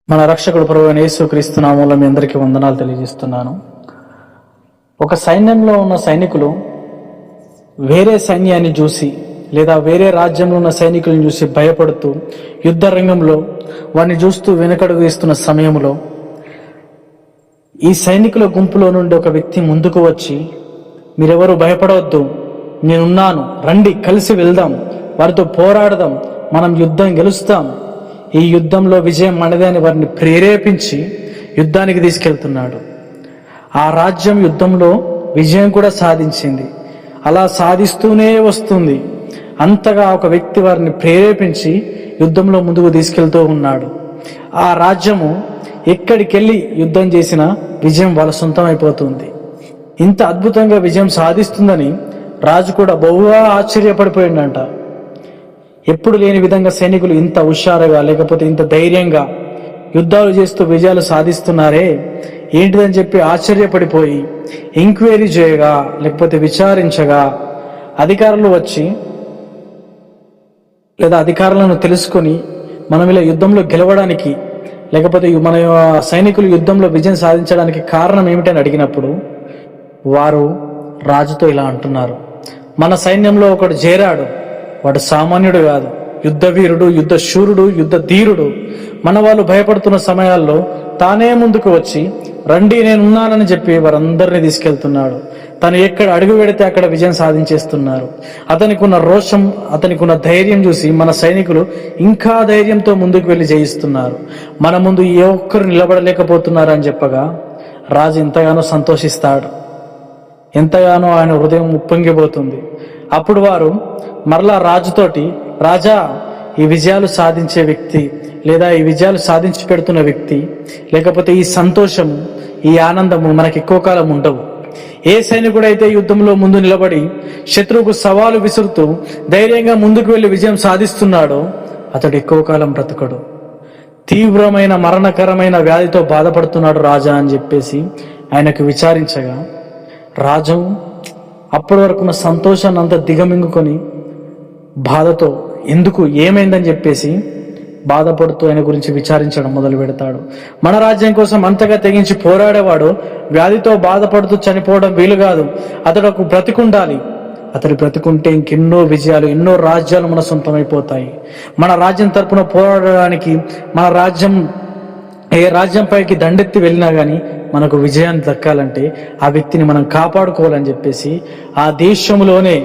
మన రక్షకుడు ప్రభువైన యేసుక్రీస్తు నామములో మీ అందరికీ వందనాలు తెలియజేస్తున్నాను. ఒక సైన్యంలో ఉన్న సైనికులు వేరే సైన్యాన్ని చూసి లేదా వేరే రాజ్యంలో ఉన్న సైనికులను చూసి భయపడుతూ యుద్ధ రంగంలో వారిని చూస్తూ వెనకడుగు వేస్తున్న సమయంలో ఈ సైనికుల గుంపులో నుండి ఒక వ్యక్తి ముందుకు వచ్చి, మీరెవరు భయపడవద్దు, నేనున్నాను, రండి కలిసి వెళ్దాం, వారితో పోరాడదాం, మనం యుద్ధం గెలుస్తాం, ఈ యుద్ధంలో విజయం మనదే అని వారిని ప్రేరేపించి యుద్ధానికి తీసుకెళ్తున్నాడు. ఆ రాజ్యం యుద్ధంలో విజయం కూడా సాధించింది. అలా సాధిస్తూనే వస్తుంది. అంతగా ఒక వ్యక్తి వారిని ప్రేరేపించి యుద్ధంలో ముందుకు తీసుకెళ్తూ ఉన్నాడు. ఆ రాజ్యము ఎక్కడికెళ్ళి యుద్ధం చేసినా విజయం వాళ్ళ సొంతం అయిపోతుంది. ఇంత అద్భుతంగా విజయం సాధిస్తుందని రాజు కూడా బహుగా ఆశ్చర్యపడిపోయిందంట. ఎప్పుడు లేని విధంగా సైనికులు ఇంత హుషారుగా లేకపోతే ఇంత ధైర్యంగా యుద్ధాలు చేస్తూ విజయాలు సాధిస్తున్నారే ఏంటిదని చెప్పి ఆశ్చర్యపడిపోయి ఎంక్వైరీ చేయగా లేకపోతే విచారించగా అధికారులు వచ్చి లేదా అధికారులను తెలుసుకొని మనం ఇలా యుద్ధంలో గెలవడానికి లేకపోతే మన సైనికులు యుద్ధంలో విజయం సాధించడానికి కారణం ఏమిటని అడిగినప్పుడు వారు రాజుతో ఇలా అంటున్నారు, మన సైన్యంలో ఒకడు చేరాడు, వాడు సామాన్యుడు కాదు, యుద్ధ వీరుడు, యుద్ధ శూరుడు, యుద్ధ ధీరుడు. మన వాళ్ళు భయపడుతున్న సమయాల్లో తానే ముందుకు వచ్చి రండి నేనున్నానని చెప్పి వారందరినీ తీసుకెళ్తున్నాడు. తను ఎక్కడ అడుగు పెడితే అక్కడ విజయం సాధించేస్తున్నారు. అతనికి ఉన్న రోషం, అతనికి ఉన్న ధైర్యం చూసి మన సైనికులు ఇంకా ధైర్యంతో ముందుకు వెళ్ళి జయిస్తున్నారు. మన ముందు ఏ ఒక్కరు నిలబడలేకపోతున్నారు అని చెప్పగా రాజు ఎంతగానో సంతోషిస్తాడు. ఎంతగానో ఆయన హృదయం ఉప్పొంగిపోతుంది. అప్పుడు వారు మరలా రాజుతోటి, రాజా, ఈ విజయాలు సాధించే వ్యక్తి లేదా ఈ విజయాలు సాధించి పెడుతున్న వ్యక్తి లేకపోతే ఈ సంతోషము, ఈ ఆనందము మనకి ఎక్కువ కాలం ఉండవు. ఏ సైనికుడైతే యుద్ధంలో ముందు నిలబడి శత్రువుకు సవాలు విసురుతూ ధైర్యంగా ముందుకు వెళ్లి విజయం సాధిస్తున్నాడో అతడు ఎక్కువ కాలం బ్రతకడు. తీవ్రమైన మరణకరమైన వ్యాధితో బాధపడుతున్నాడు రాజా అని చెప్పేసి ఆయనకు విచారించగా రాజు అప్పటి వరకున్న సంతోషాన్ని అంతా దిగమింగుకొని బాధతో ఎందుకు ఏమైందని చెప్పేసి బాధపడుతూ ఆయన గురించి విచారించడం మొదలు పెడతాడు. మన రాజ్యం కోసం అంతగా తెగించి పోరాడేవాడు వ్యాధితో బాధపడుతూ చనిపోవడం వీలు కాదు. అతడు బ్రతికుండాలి. అతడు బ్రతికుంటే ఇంకెన్నో విజయాలు, ఎన్నో రాజ్యాలు మన సొంతమైపోతాయి. మన రాజ్యం తరపున పోరాడడానికి మన రాజ్యం ఏ రాజ్యంపైకి దండెత్తి వెళ్ళినా కానీ మనకు విజయాన్ని దక్కాలంటే ఆ వ్యక్తిని మనం కాపాడుకోవాలని చెప్పేసి ఆ దేశంలోనే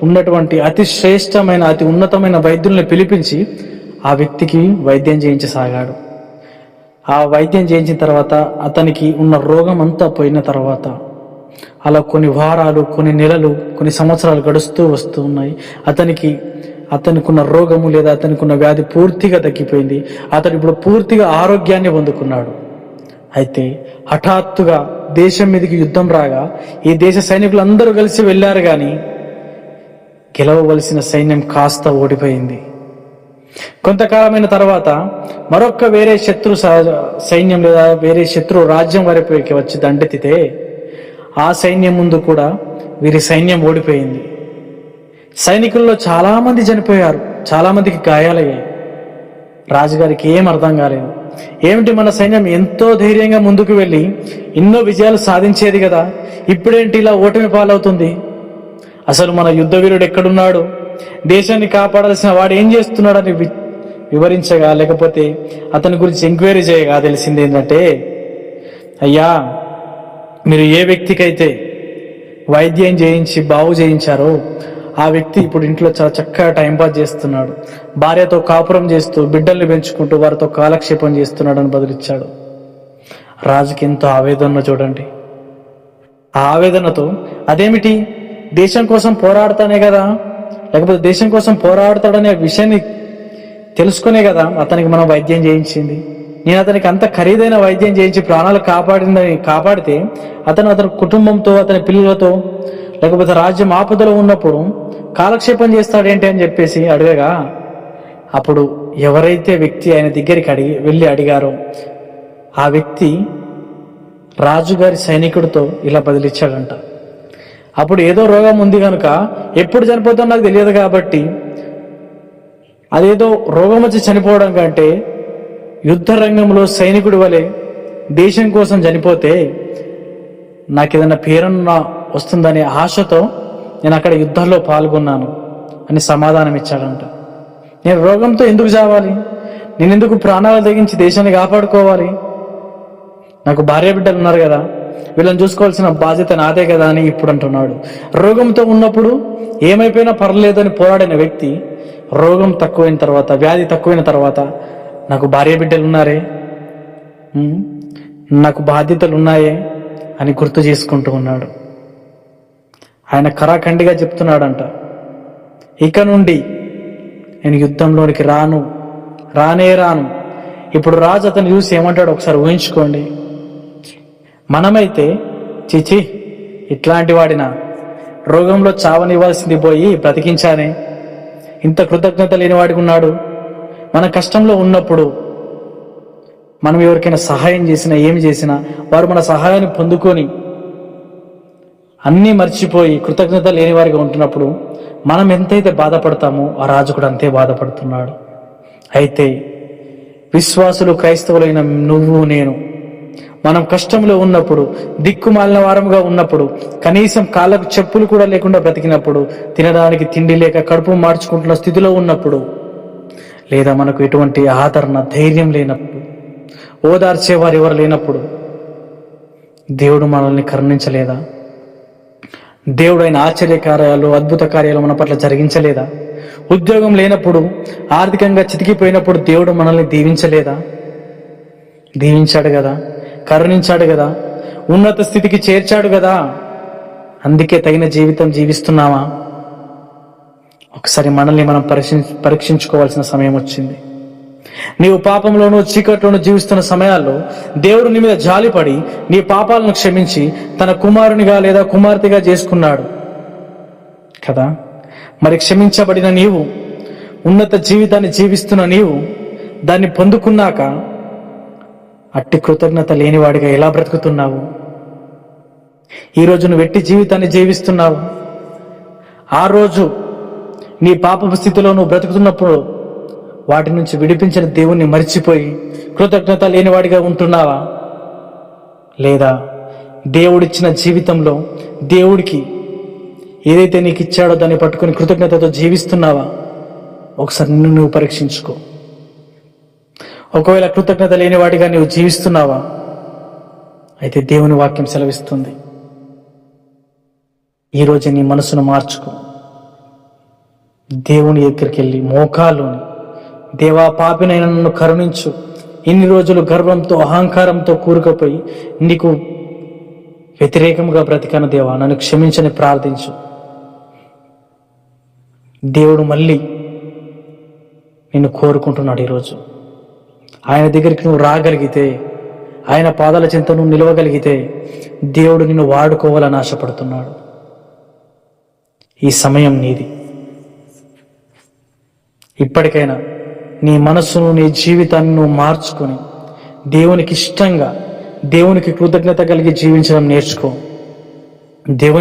ఉన్నటువంటి అతి శ్రేష్టమైన అతి ఉన్నతమైన వైద్యుల్ని పిలిపించి ఆ వ్యక్తికి వైద్యం చేయించసాగాడు. ఆ వైద్యం చేయించిన తర్వాత అతనికి ఉన్న రోగం అంతా పోయిన తర్వాత అలా కొన్ని వారాలు, కొన్ని నెలలు, కొన్ని సంవత్సరాలు గడుస్తూ వస్తూ ఉన్నాయి. అతనికి ఉన్న రోగము లేదా అతనికి ఉన్న వ్యాధి పూర్తిగా తగ్గిపోయింది. అతడు ఇప్పుడు పూర్తిగా ఆరోగ్యాన్ని పొందుకున్నాడు. అయితే హఠాత్తుగా దేశం మీదకి యుద్ధం రాగా ఈ దేశ సైనికులు అందరూ కలిసి వెళ్ళారు, కానీ గెలవవలసిన సైన్యం కాస్త ఓడిపోయింది. కొంతకాలమైన తర్వాత మరొక వేరే శత్రు సైన్యం లేదా వేరే శత్రు రాజ్యం వరపైకి వచ్చి దండెత్తితే ఆ సైన్యం ముందు కూడా వీరి సైన్యం ఓడిపోయింది. సైనికుల్లో చాలా మంది చనిపోయారు, చాలా మందికి గాయాలయ్యాయి. రాజుగారికి ఏం అర్థం కాలేదు. ఏమిటి, మన సైన్యం ఎంతో ధైర్యంగా ముందుకు వెళ్ళి ఎన్నో విజయాలు సాధించేది కదా, ఇప్పుడేంటి ఇలా ఓటమి పాలవుతుంది? అసలు మన యుద్ధ వీరుడు ఎక్కడున్నాడు? దేశాన్ని కాపాడాల్సిన వాడు ఏం చేస్తున్నాడని వివరించగా లేకపోతే అతని గురించి ఎంక్వైరీ చేయగా తెలిసింది ఏంటంటే, అయ్యా, మీరు ఏ వ్యక్తికైతే వైద్యం చేయించి బాగు చేయించారో ఆ వ్యక్తి ఇప్పుడు ఇంట్లో చాలా చక్కగా టైంపాస్ చేస్తున్నాడు, భార్యతో కాపురం చేస్తూ బిడ్డల్ని పెంచుకుంటూ వారితో కాలక్షేపం చేస్తున్నాడు అని బదులిచ్చాడు. రాజుకి ఎంతో ఆవేదన చూడండి. ఆ ఆవేదనతో అదేమిటి, దేశం కోసం పోరాడతానే కదా, లేకపోతే దేశం కోసం పోరాడతాడనే విషయాన్ని తెలుసుకునే కదా అతనికి మనం వైద్యం చేయించింది. నేను అతనికి అంత ఖరీదైన వైద్యం చేయించి ప్రాణాలు కాపాడితే అతని కుటుంబంతో, అతని పిల్లలతో లేకపోతే రాజ్యం ఆపదలో ఉన్నప్పుడు కాలక్షేపం చేస్తాడేంటి అని చెప్పేసి అడగగా అప్పుడు ఎవరైతే వ్యక్తి ఆయన దగ్గరికి వెళ్ళి అడిగారో ఆ వ్యక్తి రాజుగారి సైనికుడితో ఇలా బదిలిచ్చాడంట. అప్పుడు ఏదో రోగం ఉంది కనుక ఎప్పుడు చనిపోతుందో నాకు తెలియదు కాబట్టి అదేదో రోగం వచ్చి చనిపోవడం కంటే యుద్ధ రంగంలో సైనికుడి వలె దేశం కోసం చనిపోతే నాకేదైనా పేరన్న వస్తుందనే ఆశతో నేను అక్కడ యుద్ధంలో పాల్గొన్నాను అని సమాధానం ఇచ్చాడంట. నేను రోగంతో ఎందుకు చావాలి? నేను ఎందుకు ప్రాణాలు తెగించి దేశాన్ని కాపాడుకోవాలి? నాకు భార్య బిడ్డలు ఉన్నారు కదా, వీళ్ళని చూసుకోవాల్సిన బాధ్యత నాదే కదా అని ఇప్పుడు అంటున్నాడు. రోగంతో ఉన్నప్పుడు ఏమైపోయినా పర్లేదని పోరాడిన వ్యక్తి రోగం తక్కువైన తర్వాత, వ్యాధి తక్కువైన తర్వాత నాకు భార్య బిడ్డలు ఉన్నారే, నాకు బాధ్యతలు ఉన్నాయే అని గుర్తు చేసుకుంటూ ఉన్నాడు. ఆయన కరాఖండిగా చెప్తున్నాడంట, ఇక నుండి నేను యుద్ధంలోనికి రానే రాను. ఇప్పుడు రాజు అతను చూసి ఏమంటాడు ఒకసారి ఊహించుకోండి. మనమైతే చిచి ఇట్లాంటి వాడినా, రోగంలో చావనివ్వాల్సింది పోయి బ్రతికించానే, ఇంత కృతజ్ఞత లేని వాడికి ఉన్నాడు. మన కష్టంలో ఉన్నప్పుడు మనం ఎవరికైనా సహాయం చేసినా, ఏమి చేసినా వారు మన సహాయాన్ని పొందుకొని అన్నీ మర్చిపోయి కృతజ్ఞత లేని వారిగా ఉంటున్నప్పుడు మనం ఎంతైతే బాధపడతామో ఆ రాజు కూడా అంతే బాధపడుతున్నాడు. అయితే విశ్వాసులు, క్రైస్తవులైన నువ్వు నేను, మనం కష్టంలో ఉన్నప్పుడు, దిక్కుమాలిన వారముగా ఉన్నప్పుడు, కనీసం కాళ్ళకు చెప్పులు కూడా లేకుండా బ్రతికినప్పుడు, తినడానికి తిండి లేక కడుపు మార్చుకుంటున్న స్థితిలో ఉన్నప్పుడు, లేదా మనకు ఎటువంటి ఆదరణ, ధైర్యం లేనప్పుడు, ఓదార్చేవారు ఎవరు లేనప్పుడు దేవుడు మనల్ని కరుణించలేదా? దేవుడు ఆయన ఆశ్చర్య కార్యాలు, అద్భుత కార్యాలు మన పట్ల జరిగించలేదా? ఉద్యోగం లేనప్పుడు, ఆర్థికంగా చితికిపోయినప్పుడు దేవుడు మనల్ని దీవించలేదా? దీవించాడు కదా, కరుణించాడు కదా, ఉన్నత స్థితికి చేర్చాడు కదా. అందుకే తగిన జీవితం జీవిస్తున్నామా? ఒకసారి మనల్ని మనం పరీక్షించుకోవాల్సిన సమయం వచ్చింది. నీవు పాపంలోనూ చీకట్లోనూ జీవిస్తున్న సమయాల్లో దేవుడు నీ మీద జాలిపడి నీ పాపాలను క్షమించి తన కుమారునిగా లేదా కుమార్తెగా చేసుకున్నాడు కదా. మరి క్షమించబడిన నీవు, ఉన్నత జీవితాన్ని జీవిస్తున్న నీవు, దాన్ని పొందుకున్నాక అట్టి కృతజ్ఞత లేనివాడిగా ఎలా బ్రతుకుతున్నావు? ఈరోజు నువ్వు ఎట్టి జీవితాన్ని జీవిస్తున్నావు? ఆ రోజు నీ పాపపు స్థితిలో నువ్వు బ్రతుకుతున్నప్పుడు వాటి నుంచి విడిపించిన దేవుణ్ణి మరిచిపోయి కృతజ్ఞత లేనివాడిగా ఉంటున్నావా? లేదా దేవుడిచ్చిన జీవితంలో దేవుడికి ఏదైతే నీకు ఇచ్చాడో దాన్ని పట్టుకుని కృతజ్ఞతతో జీవిస్తున్నావా? ఒకసారి నువ్వు పరీక్షించుకో. ఒకవేళ కృతజ్ఞత లేనివాడిగా నువ్వు జీవిస్తున్నావా? అయితే దేవుని వాక్యం సెలవిస్తుంది, ఈరోజు నీ మనసును మార్చుకో. దేవుని దగ్గరికి వెళ్ళి మోకాలుని, దేవా పాపినైనా నన్ను కరుణించు, ఇన్ని రోజులు గర్వంతో అహంకారంతో కూరుకుపోయి నీకు వ్యతిరేకంగా బ్రతికాను దేవా, నన్ను క్షమించని ప్రార్థించు. దేవుడు మళ్ళీ నిన్ను కోరుకుంటున్నాడు. ఈరోజు ఆయన దగ్గరికి నువ్వు రాగలిగితే, ఆయన పాదాల చెంత నువ్వు నిలవగలిగితే దేవుడు నిన్ను వాడుకోవాలని ఆశపడుతున్నాడు. ఈ సమయం నీది. ఇప్పటికైనా నీ మనస్సును, నీ జీవితాన్ని నువ్వు మార్చుకొని దేవునికి ఇష్టంగా, దేవునికి కృతజ్ఞత కలిగి జీవించడం నేర్చుకో. దేవుని